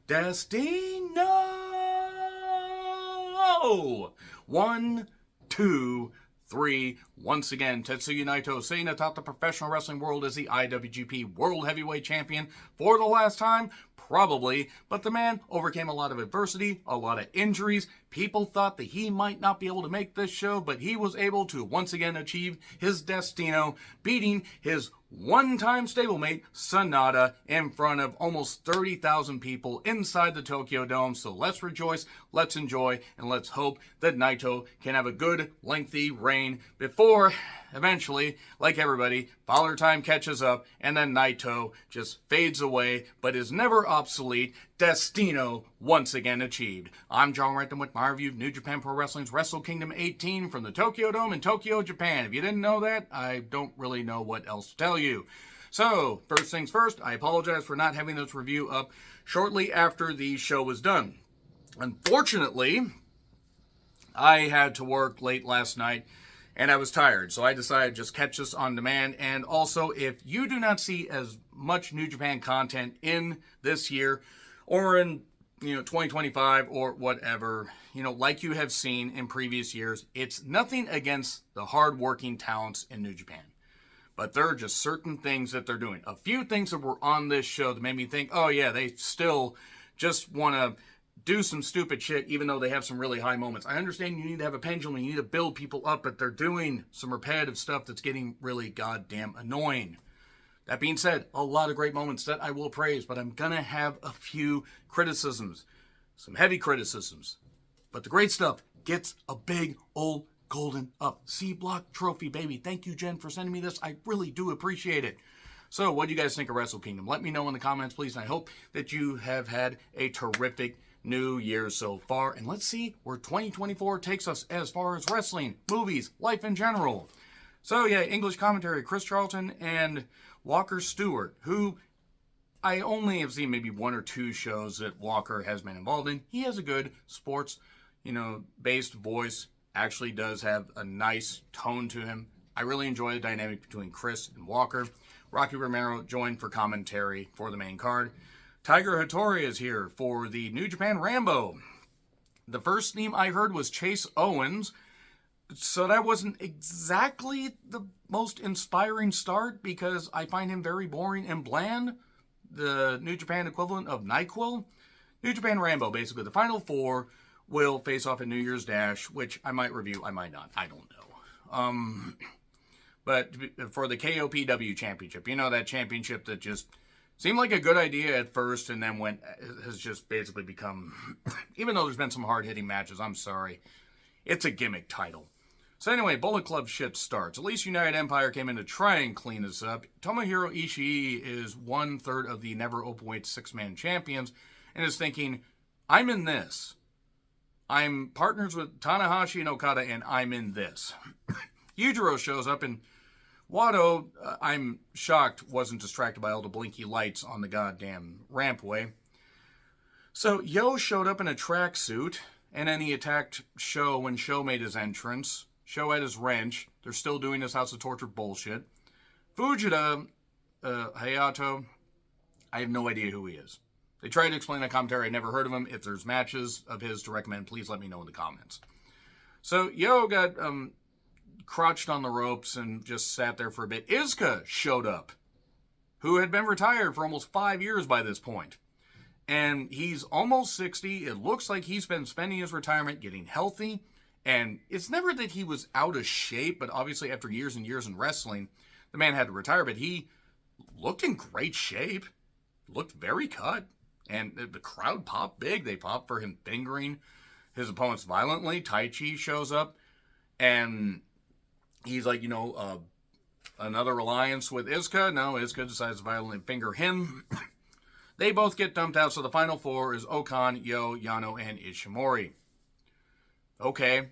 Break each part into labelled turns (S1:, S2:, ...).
S1: Destino! 1, 2, 3. Once again, Tetsuya Naito staying atop the professional wrestling world as the IWGP World Heavyweight Champion for the last time. Probably, but the man overcame a lot of adversity, a lot of injuries. People thought that he might not be able to make this show, but he was able to once again achieve his Destino, beating his one-time stablemate, Sonata, in front of almost 30,000 people inside the Tokyo Dome. So let's rejoice, let's enjoy, and let's hope that Naito can have a good, lengthy reign before, eventually, like everybody, Father Time catches up, and then Naito just fades away, but is never obsolete. Destino once again achieved. I'm John Renton with my review of New Japan Pro Wrestling's Wrestle Kingdom 18 from the Tokyo Dome in Tokyo, Japan. If you didn't know that, I don't really know what else to tell you. So, first things first, I apologize for not having this review up shortly after the show was done. Unfortunately, I had to work late last night, and I was tired, so I decided to just catch this on demand. And also, if you do not see as much New Japan content in this year, or in 2025 or whatever, like you have seen in previous years, it's nothing against the hardworking talents in New Japan. But there are just certain things that they're doing. A few things that were on this show that made me think, oh yeah, they still just want to do some stupid shit, even though they have some really high moments. I understand you need to have a pendulum, you need to build people up, but they're doing some repetitive stuff that's getting really goddamn annoying. That being said, a lot of great moments that I will praise, but I'm going to have a few criticisms. Some heavy criticisms. But the great stuff gets a big old golden up. C-block trophy, baby. Thank you, Jen, for sending me this. I really do appreciate it. So, what do you guys think of Wrestle Kingdom? Let me know in the comments, please. And I hope that you have had a terrific New Year so far. And let's see where 2024 takes us as far as wrestling, movies, life in general. So, yeah, English commentary, Chris Charlton and Walker Stewart, who I only have seen maybe one or two shows that Walker has been involved in. He has a good sports, based voice, actually does have a nice tone to him. I really enjoy the dynamic between Chris and Walker. Rocky Romero joined for commentary for the main card. Tiger Hattori is here for the New Japan Rambo. The first name I heard was Chase Owens, so that wasn't exactly the most inspiring start because I find him very boring and bland. The New Japan equivalent of NyQuil. New Japan Rambo, basically. The final four will face off at New Year's Dash, which I might review, I might not. I don't know. But for the KOPW championship, that championship that just seemed like a good idea at first and then has just basically become, even though there's been some hard-hitting matches, I'm sorry, it's a gimmick title. So anyway, Bullet Club shit starts. At least United Empire came in to try and clean this up. Tomohiro Ishii is 1/3 of the never openweight six-man champions and is thinking, I'm in this. I'm partners with Tanahashi and Okada and I'm in this. Yujiro shows up and Wado, I'm shocked, wasn't distracted by all the blinky lights on the goddamn rampway. So Yo showed up in a tracksuit and then he attacked Sho when Sho made his entrance. Sho had his wrench. They're still doing this House of Torture bullshit. Fujita, Hayato, I have no idea who he is. They tried to explain that commentary. I never heard of him. If there's matches of his to recommend, please let me know in the comments. So Yo got crouched on the ropes and just sat there for a bit. Iizuka showed up, who had been retired for almost 5 years by this point. And he's almost 60. It looks like he's been spending his retirement getting healthy. And it's never that he was out of shape, but obviously after years and years in wrestling, the man had to retire. But he looked in great shape, looked very cut, and the crowd popped big. They popped for him fingering his opponents violently. Taichi shows up, and he's like, another alliance with Iizuka. No, Iizuka decides to violently finger him. They both get dumped out, so the final four is Okan, Yo, Yano, and Ishimori. Okay.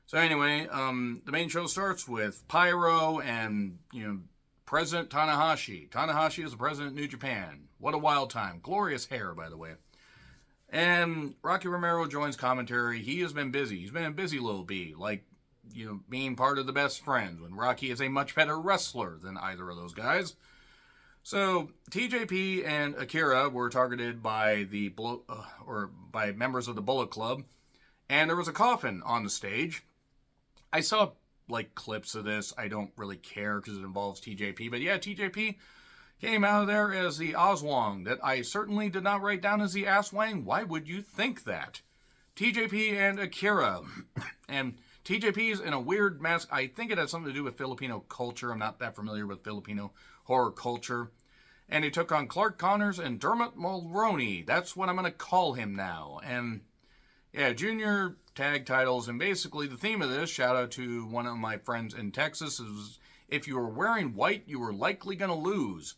S1: So anyway, the main show starts with Pyro and, President Tanahashi. Tanahashi is the president of New Japan. What a wild time. Glorious hair, by the way. And Rocky Romero joins commentary. He has been busy. He's been a busy little bee, being part of the best friends, when Rocky is a much better wrestler than either of those guys. So TJP and Akira were targeted by by members of the Bullet Club, and there was a coffin on the stage. I saw like clips of this. I don't really care because it involves TJP, but yeah, TJP came out of there as the Oswong that I certainly did not write down as the Aswang. Why would you think that? TJP and Akira, and TJP's in a weird mask. I think it has something to do with Filipino culture. I'm not that familiar with Filipino horror culture. And he took on Clark Connors and Dermot Mulroney. That's what I'm going to call him now. And yeah, junior tag titles. And basically the theme of this, shout out to one of my friends in Texas, is if you were wearing white, you were likely going to lose.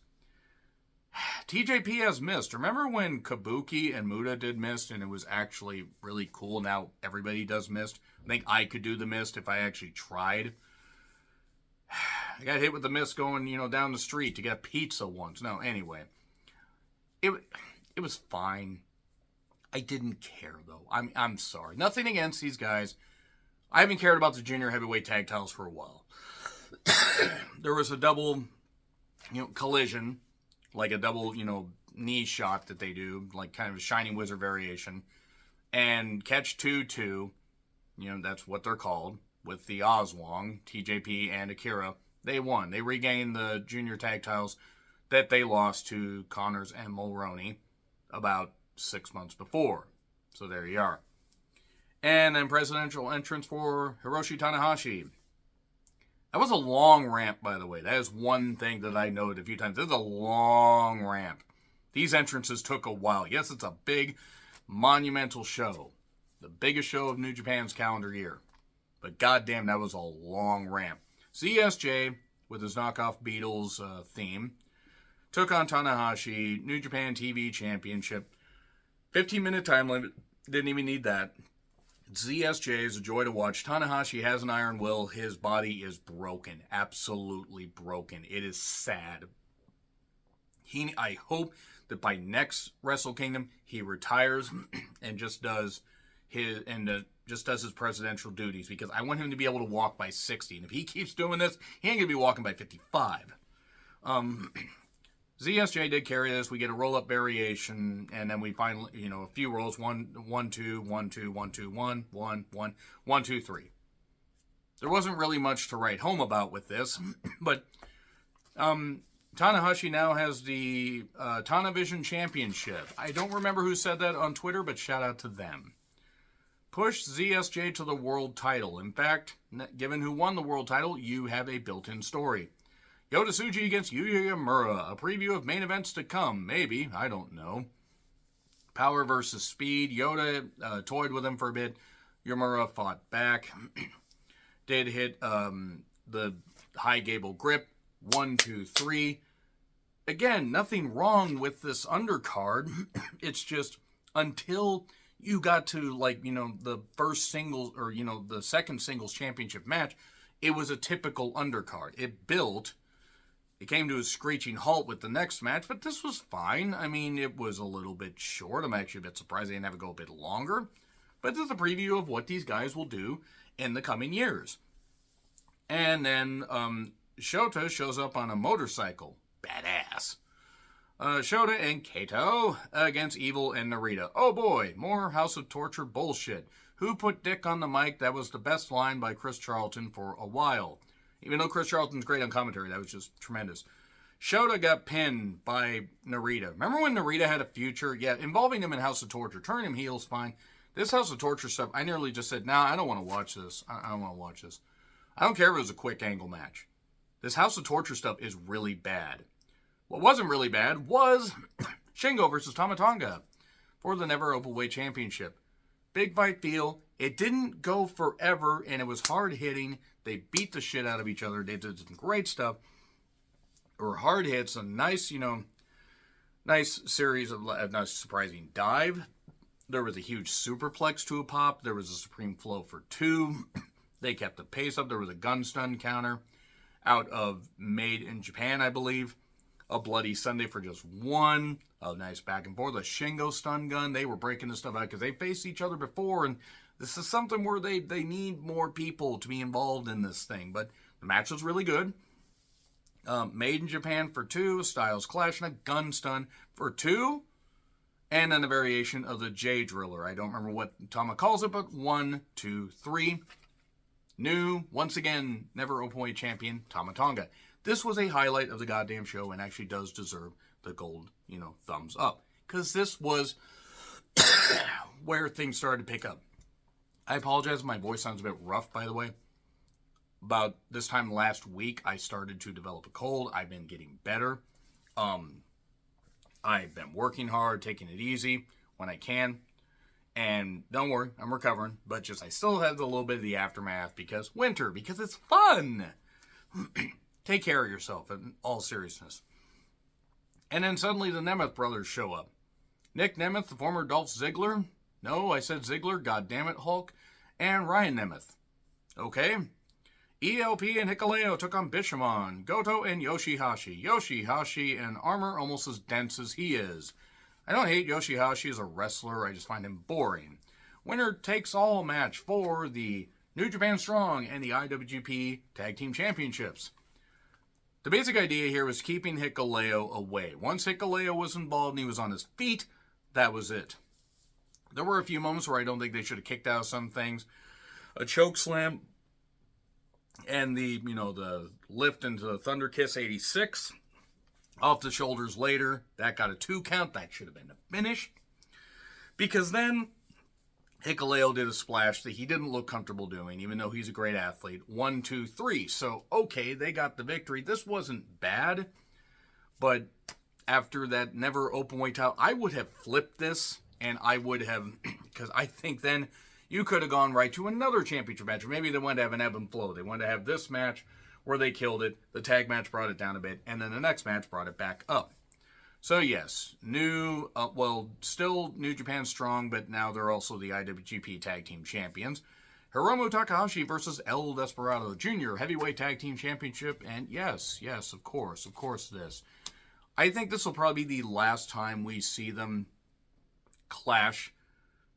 S1: TJP has missed. Remember when Kabuki and Muda did mist and it was actually really cool? Now everybody does mist. I think I could do the mist if I actually tried. I got hit with the mist going, down the street to get pizza once. No, anyway. It was fine. I didn't care, though. I'm sorry. Nothing against these guys. I haven't cared about the junior heavyweight tag titles for a while. There was a double, collision. Like a double, knee shot that they do. Like kind of a Shining Wizard variation. And Catch 2-2. That's what they're called. With the Oswong, TJP, and Akira. They won. They regained the junior tag titles that they lost to Connors and Mulroney about 6 months before. So there you are. And then presidential entrance for Hiroshi Tanahashi. That was a long ramp, by the way. That is one thing that I noted a few times. This is a long ramp. These entrances took a while. Yes, it's a big, monumental show. The biggest show of New Japan's calendar year. But goddamn, that was a long ramp. ZSJ, with his knockoff Beatles theme, took on Tanahashi, New Japan TV Championship. 15-minute time limit. Didn't even need that. ZSJ is a joy to watch. Tanahashi has an iron will. His body is broken. Absolutely broken. It is sad. I hope that by next Wrestle Kingdom, he retires and just does his presidential duties, because I want him to be able to walk by 60. And if he keeps doing this, he ain't going to be walking by 55. ZSJ did carry this. We get a roll-up variation, and then we finally, a few rolls. 1, 2, 1, 2, 1, 2, 1, 1, 1, 1, 2, 3. There wasn't really much to write home about with this, but Tanahashi now has the Tanavision Championship. I don't remember who said that on Twitter, but shout out to them. Push ZSJ to the world title. In fact, given who won the world title, you have a built-in story. Yota Tsuji against Yuya Uemura. A preview of main events to come. Maybe. I don't know. Power versus speed. Yota toyed with him for a bit. Uemura fought back. Did hit the high gable grip. 1, 2, 3. Again, nothing wrong with this undercard. It's just until you got to, the first singles or, the second singles championship match, it was a typical undercard. It came to a screeching halt with the next match, but this was fine. I mean, it was a little bit short. I'm actually a bit surprised they didn't have it go a bit longer. But this is a preview of what these guys will do in the coming years. And then Shota shows up on a motorcycle. Badass. Shota and Kato against Evil and Narita. Oh boy, more House of Torture bullshit. Who put dick on the mic? That was the best line by Chris Charlton for a while. Even though Chris Charlton's great on commentary, that was just tremendous. Shota got pinned by Narita. Remember when Narita had a future? Yeah, involving him in House of Torture. Turning him heel's fine. This House of Torture stuff, I nearly just said, I don't want to watch this. I don't want to watch this. I don't care if it was a quick angle match. This House of Torture stuff is really bad. What wasn't really bad was Shingo versus Tama Tonga for the Never Openweight Championship. Big fight feel. It didn't go forever, and it was hard hitting. They beat the shit out of each other. They did some great stuff. There were hard hits, a nice, nice series of nice surprising dive. There was a huge superplex to a pop. There was a Supreme Flow for 2. They kept the pace up. There was a gun stun counter out of Made in Japan, I believe. A Bloody Sunday for just 1. A nice back and forth. A Shingo stun gun. They were breaking this stuff out because they faced each other before, and this is something where they need more people to be involved in this thing. But the match was really good. Made in Japan for 2, Styles Clash, and a Gun Stun for 2. And then a variation of the J Driller. I don't remember what Tama calls it, but 1, 2, 3. New, once again, never openweight champion, Tama Tonga. This was a highlight of the goddamn show and actually does deserve the gold, thumbs up. Because this was where things started to pick up. I apologize if my voice sounds a bit rough, by the way. About this time last week, I started to develop a cold. I've been getting better. I've been working hard, taking it easy when I can. And don't worry, I'm recovering. But I still have a little bit of the aftermath because winter, because it's fun. Take care of yourself in all seriousness. And then suddenly the Nemeth brothers show up. Nick Nemeth, the former Dolph Ziggler. No, I said Ziggler, goddammit, Hulk. And Ryan Nemeth. Okay. ELP and Hikuleo took on Bishamon, Goto, and Yoshihashi. Yoshihashi in armor almost as dense as he is. I don't hate Yoshihashi as a wrestler, I just find him boring. Winner takes all match for the New Japan Strong and the IWGP Tag Team Championships. The basic idea here was keeping Hikuleo away. Once Hikuleo was involved and he was on his feet, that was it. There were a few moments where I don't think they should have kicked out some things. A choke slam and the lift into the Thunder Kiss 86 off the shoulders later. That got a 2 count. That should have been a finish. Because then Hikuleo did a splash that he didn't look comfortable doing, even though he's a great athlete. 1, 2, 3. So, okay, they got the victory. This wasn't bad. But after that never openweight title, I would have flipped this. And I would have, because I think then you could have gone right to another championship match. Or maybe they wanted to have an ebb and flow. They wanted to have this match where they killed it. The tag match brought it down a bit. And then the next match brought it back up. So yes, still New Japan Strong, but now they're also the IWGP Tag Team Champions. Hiromu Takahashi versus El Desperado Jr. Heavyweight Tag Team Championship. And yes, of course this. I think this will probably be the last time we see them clash,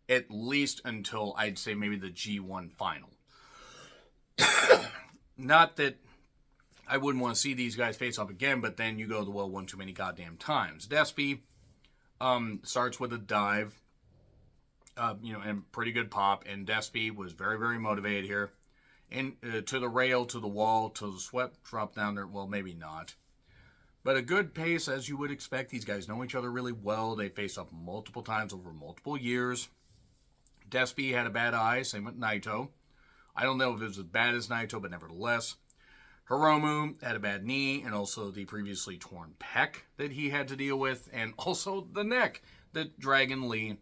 S1: at least until I'd say maybe the G1 final. Not that I wouldn't want to see these guys face off again, but then you go one too many goddamn times. Despy starts with a dive, and pretty good pop, and Despy was very, very motivated here. And to the rail, to the wall, to the sweat drop down there. Well, maybe not. But a good pace, as you would expect. These guys know each other really well. They faced off multiple times over multiple years. Despy had a bad eye, same with Naito. I don't know if it was as bad as Naito, but nevertheless. Hiromu had a bad knee, and also the previously torn pec that he had to deal with, and also the neck that Dragon Lee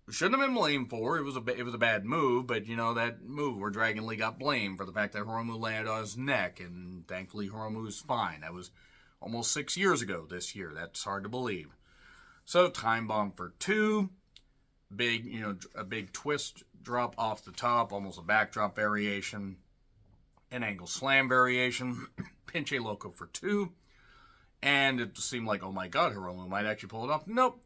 S1: shouldn't have been blamed for. It was a bad move, but that move where Dragon Lee got blamed for the fact that Hiromu landed on his neck, and thankfully Hiromu's fine. That was almost 6 years ago this year. That's hard to believe. So, time bomb for 2. A big twist drop off the top, almost a backdrop variation. An angle slam variation. Pinche Loco for 2. And it seemed like, oh my god, Hiromu might actually pull it off. Nope.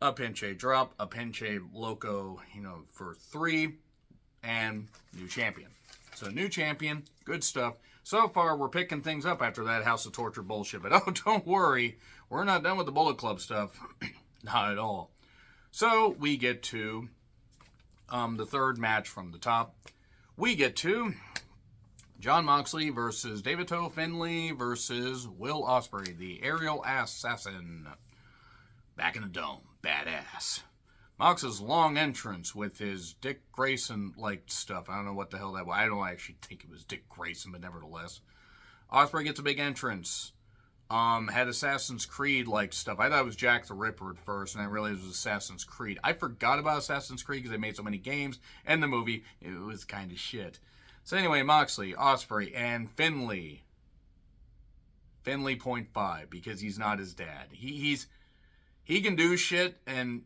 S1: A Pinche drop, a Pinche Loco, for 3. And new champion. So, new champion. Good stuff. So far, we're picking things up after that House of Torture bullshit. But oh, don't worry. We're not done with the Bullet Club stuff. Not at all. So, we get to the third match from the top. We get to Jon Moxley versus David Toe Finlay versus Will Ospreay, the aerial assassin. Back in the dome. Badass. Mox's long entrance with his Dick Grayson-like stuff. I don't know what the hell that was. I don't actually think it was Dick Grayson, but nevertheless. Ospreay gets a big entrance. Had Assassin's Creed-like stuff. I thought it was Jack the Ripper at first, and I realized it was Assassin's Creed. I forgot about Assassin's Creed because they made so many games, and the movie, it was kind of shit. So anyway, Moxley, Ospreay, and Finlay. Finlay 0.5, because he's not his dad. He can do shit,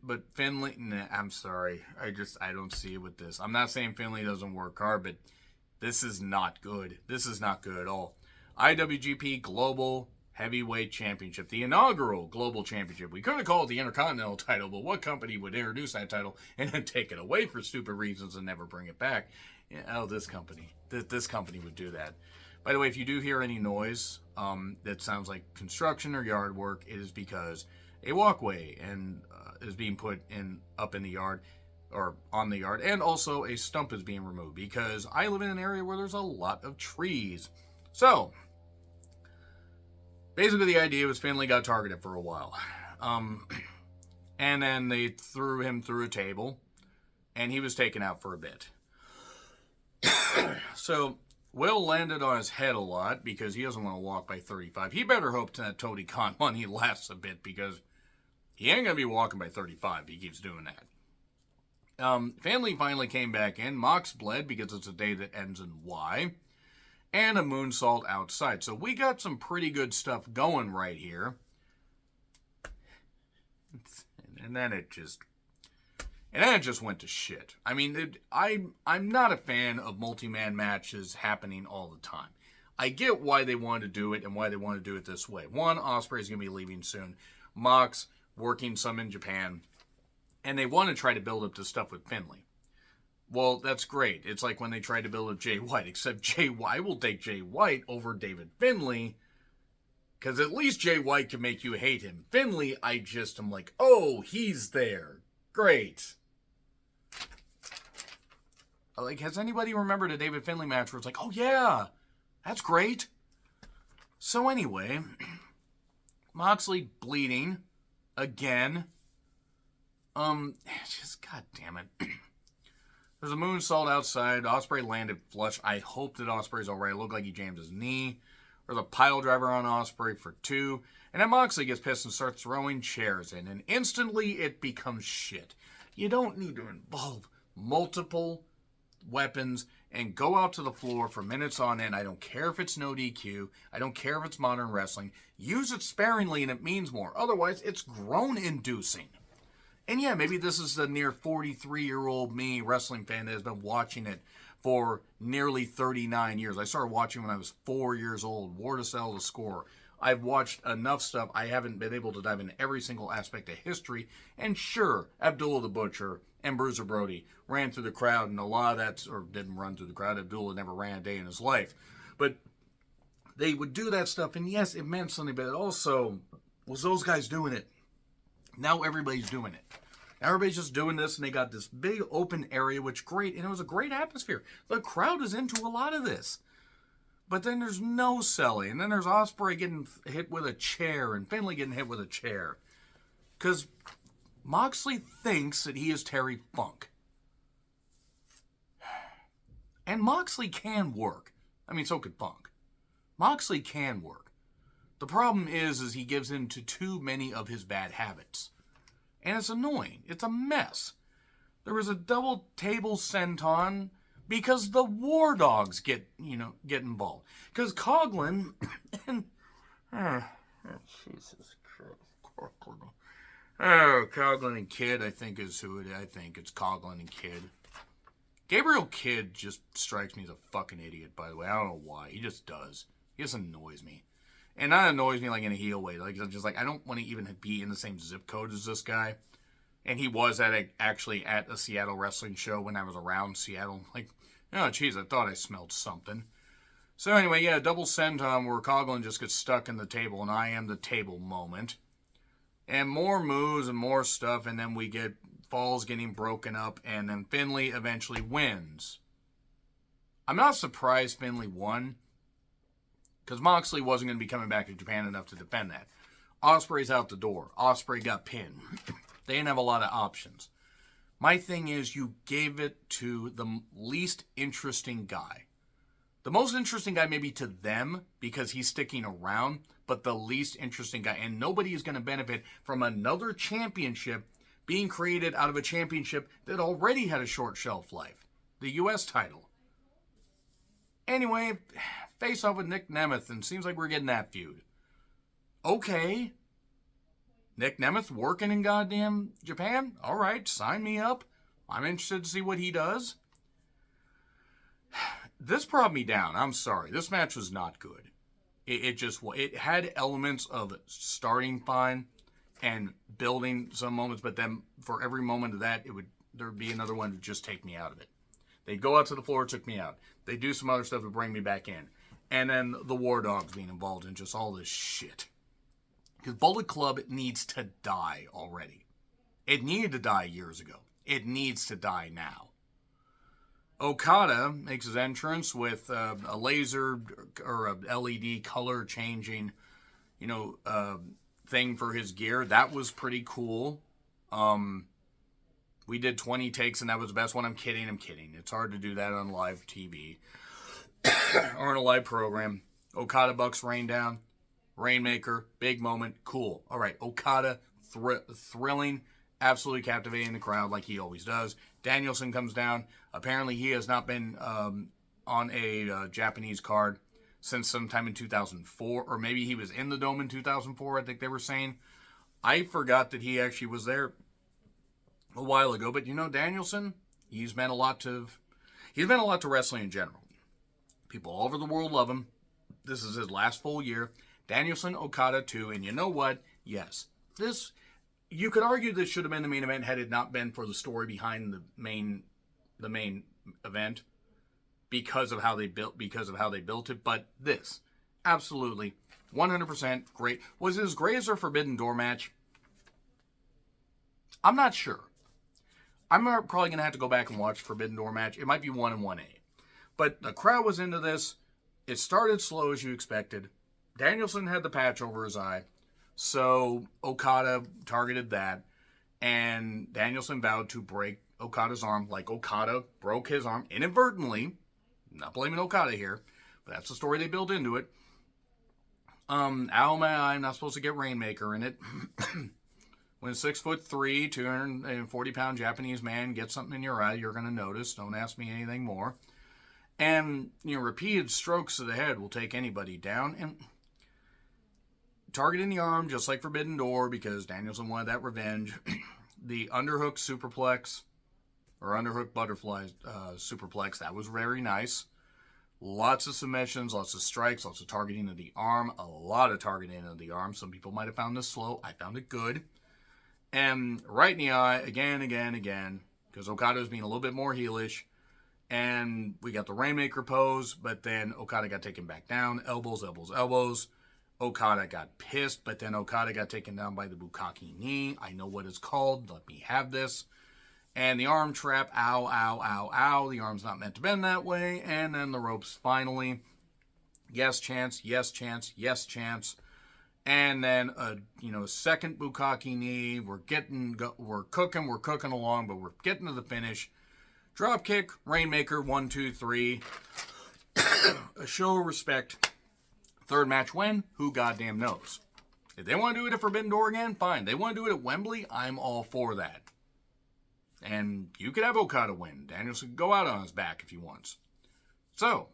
S1: but Finlay, nah, I'm sorry. I don't see it with this. I'm not saying Finlay doesn't work hard, but this is not good. This is not good at all. IWGP Global Heavyweight Championship, the inaugural Global Championship. We could have called it the Intercontinental title, but what company would introduce that title and then take it away for stupid reasons and never bring it back? This company. This company would do that. By the way, if you do hear any noise that sounds like construction or yard work, it is because a walkway is being put up in the yard or on the yard, and also a stump is being removed because I live in an area where there's a lot of trees. So basically, the idea was Finley got targeted for a while, and then they threw him through a table, and he was taken out for a bit. So Will landed on his head a lot because he doesn't want to walk by 35. He better hope that Tony Khan money lasts a bit because he ain't going to be walking by 35 if he keeps doing that. Finley finally came back in. Mox bled because it's a day that ends in Y. And a moonsault outside. So we got some pretty good stuff going right here. And then it just went to shit. I mean, I'm not a fan of multi-man matches happening all the time. I get why they wanted to do it and why they want to do it this way. One, Ospreay's going to be leaving soon. Mox working some in Japan. And they want to try to build up this stuff with Finley. Well, that's great. It's like when they tried to build up Jay White, except Jay White will take Jay White over David Finley. Because at least Jay White can make you hate him. Finley, I'm like, oh, he's there. Great. Like, has anybody remembered a David Finley match where it's like, oh yeah, that's great? So anyway, Moxley bleeding again. Just god damn it. There's a moonsault outside. Ospreay landed flush. I hope that Ospreay's alright. It looked like he jammed his knee. There's a pile driver on Ospreay for 2. And then Moxley gets pissed and starts throwing chairs in. And instantly it becomes shit. You don't need to involve multiple weapons and go out to the floor for minutes on end. I don't care if it's no DQ. I don't care if it's modern wrestling. Use it sparingly and it means more. Otherwise, it's groan-inducing. And yeah, maybe this is the near 43-year-old me, wrestling fan, that has been watching it for nearly 39 years. I started watching when I was 4 years old. War to Sell to Score. I've watched enough stuff. I haven't been able to dive into every single aspect of history. And sure, Abdullah the Butcher and Bruiser Brody ran through the crowd, and a lot of that, or didn't run through the crowd. Abdullah never ran a day in his life. But they would do that stuff, and yes, it meant something, but it also was those guys doing it. Now everybody's doing it. Everybody's just doing this, and they got this big open area, which great, and it was a great atmosphere. The crowd is into a lot of this. But then there's no selling, and then there's Ospreay getting hit with a chair, and Finley getting hit with a chair. Because Moxley thinks that he is Terry Funk. And Moxley can work. I mean, so could Funk. Moxley can work. The problem is he gives in to too many of his bad habits. And it's annoying. It's a mess. There was a double table senton because the War Dogs get involved. Because Coughlin and Jesus Christ, Coughlin and Kidd, I think is who it is. I think it's Coughlin and Kidd. Gabriel Kidd just strikes me as a fucking idiot, by the way. I don't know why. He just does. He just annoys me. And that annoys me like in a heel way. Like, I'm just like, I don't want to even be in the same zip code as this guy. And he was actually at a Seattle wrestling show when I was around Seattle. Like, oh, geez, I thought I smelled something. So anyway, yeah, double senton where Coughlin just gets stuck in the table, and I am the table moment. And more moves and more stuff, and then we get falls getting broken up, and then Finley eventually wins. I'm not surprised Finley won, because Moxley wasn't going to be coming back to Japan enough to defend that. Ospreay's out the door. Ospreay got pinned. They didn't have a lot of options. My thing is, you gave it to the least interesting guy. The most interesting guy maybe to them, because he's sticking around, but the least interesting guy. And nobody is going to benefit from another championship being created out of a championship that already had a short shelf life. The U.S. title. Anyway, face off with Nick Nemeth, and seems like we're getting that feud. Okay. Nick Nemeth working in goddamn Japan? Alright, sign me up. I'm interested to see what he does. This brought me down. I'm sorry. This match was not good. It had elements of starting fine and building some moments, but then for every moment of that, there'd be another one to just take me out of it. They'd go out to the floor, it took me out. They do some other stuff to bring me back in. And then the War Dogs being involved in just all this shit. Because Bullet Club needs to die already. It needed to die years ago. It needs to die now. Okada makes his entrance with a laser or a LED color changing, thing for his gear. That was pretty cool. We did 20 takes and that was the best one. I'm kidding. It's hard to do that on live TV or in a live program. Okada bucks Rain down. Rainmaker, big moment, cool. All right, Okada, thrilling, absolutely captivating the crowd like he always does. Danielson comes down. Apparently he has not been on a Japanese card since sometime in 2004, or maybe he was in the Dome in 2004, I think they were saying. I forgot that he actually was there a while ago, but Danielson, he's meant a lot to wrestling in general. People all over the world love him. This is his last full year. Danielson, Okada too, and you know what? Yes, you could argue this should have been the main event had it not been for the story behind the main event because of how they built it. But this, absolutely, 100% great. Was it as great as their Forbidden Door match? I'm not sure. I'm probably going to have to go back and watch Forbidden Door match. It might be 1 and 1A. But the crowd was into this. It started slow as you expected. Danielson had the patch over his eye. So Okada targeted that. And Danielson vowed to break Okada's arm like Okada broke his arm inadvertently. I'm not blaming Okada here. But that's the story they built into it. Ow my eye, I'm not supposed to get Rainmaker in it. When a 6'3", 240-pound Japanese man gets something in your eye, you're going to notice. Don't ask me anything more. And, repeated strokes to the head will take anybody down. And targeting the arm, just like Forbidden Door, because Danielson wanted that revenge. The underhook superplex, or underhook butterfly superplex, that was very nice. Lots of submissions, lots of strikes, lots of targeting of the arm. A lot of targeting of the arm. Some people might have found this slow. I found it good. And right in the eye, again, because Okada's being a little bit more heelish. And we got the Rainmaker pose, but then Okada got taken back down. Elbows. Okada got pissed, but then Okada got taken down by the Bukkake knee. I know what it's called. Let me have this. And the arm trap. Ow. The arm's not meant to bend that way. And then the ropes finally. Yes chance. And then a second Bukkake knee. We're cooking along, but we're getting to the finish. Drop kick, Rainmaker, 1, 2, 3. A show of respect. Third match win, who goddamn knows? If they want to do it at Forbidden Door again, fine. They want to do it at Wembley, I'm all for that. And you could have Okada win. Danielson could go out on his back if he wants. So,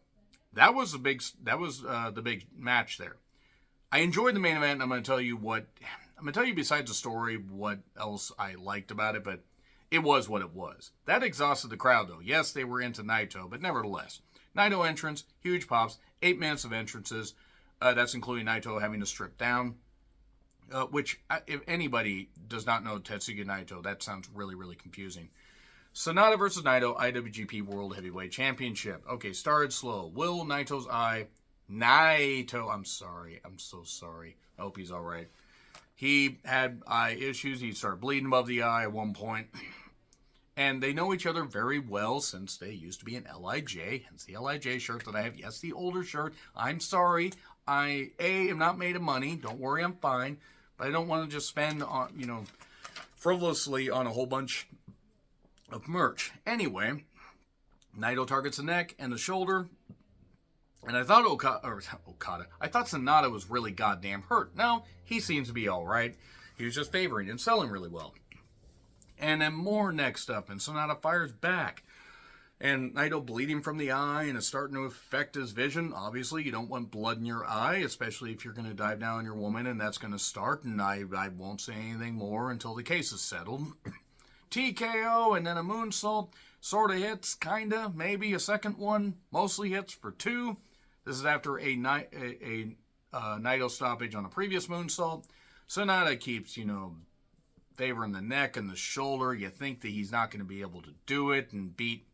S1: that was the big match there. I enjoyed the main event, and I'm going to tell you besides the story what else I liked about it, but it was what it was. That exhausted the crowd, though. Yes, they were into Naito, but nevertheless. Naito entrance, huge pops, 8 minutes of entrances. That's including Naito having to strip down. Which, if anybody does not know Tetsuya Naito, that sounds really, really confusing. Sonata versus Naito, IWGP World Heavyweight Championship. Okay, started slow. Will Naito's eye... I'm sorry. I'm so sorry. I hope he's alright. He had eye issues. He started bleeding above the eye at one point. And they know each other very well since they used to be an LIJ. Hence the LIJ shirt that I have. Yes, the older shirt. I'm sorry. I am not made of money. Don't worry, I'm fine. But I don't want to just spend on, frivolously on a whole bunch of merch. Anyway, Naito targets the neck and the shoulder. And I thought Okada. I thought Sonata was really goddamn hurt. No, he seems to be alright. He was just favoring and selling really well. And then more next up, and Sonata fires back. And Naito bleeding from the eye, and it's starting to affect his vision. Obviously, you don't want blood in your eye, especially if you're going to dive down on your woman, and that's going to start. And I won't say anything more until the case is settled. TKO, and then a moonsault. Sort of hits, kinda, maybe a second one. Mostly hits for 2. This is after a Naito stoppage on a previous moonsault. Sonata keeps, favoring the neck and the shoulder. You think that he's not going to be able to do it and beat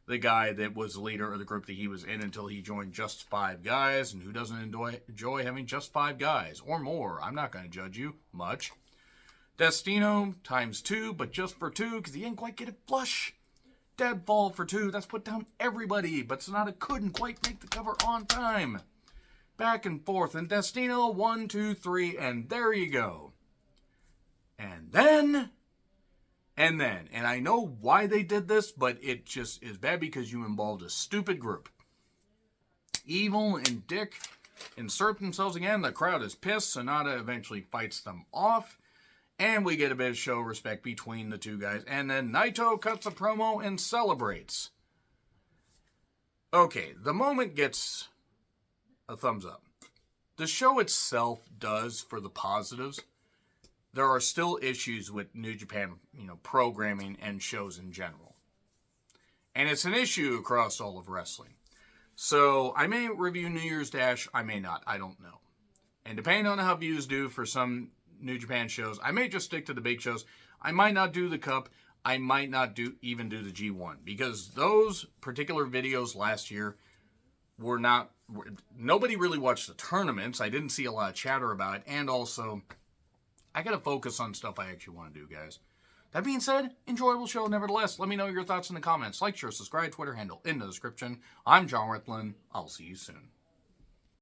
S1: the guy that was the leader of the group that he was in until he joined Just 5 Guys. And who doesn't enjoy having just 5 guys or more? I'm not going to judge you much. Destino times 2, but just for 2 because he didn't quite get it flush. Deadfall for 2. That's put down everybody, but Sonata couldn't quite make the cover on time. Back and forth, and Destino 1, 2, 3, and there you go. And then, and I know why they did this, but it just is bad because you involved a stupid group. Evil and Dick insert themselves again. The crowd is pissed. Sonata eventually fights them off. And we get a bit of show respect between the two guys. And then Naito cuts a promo and celebrates. Okay, the moment gets a thumbs up. The show itself does for the positives. There are still issues with New Japan, programming and shows in general. And it's an issue across all of wrestling. So I may review New Year's Dash, I may not, I don't know. And depending on how views do for some New Japan shows, I may just stick to the big shows. I might not do the Cup, I might not even do the G1. Because those particular videos last year nobody really watched the tournaments. I didn't see a lot of chatter about it. And also, I got to focus on stuff I actually want to do, guys. That being said, enjoyable show nevertheless. Let me know your thoughts in the comments. Like, share, subscribe, Twitter handle in the description. I'm John Ritlin. I'll see you soon.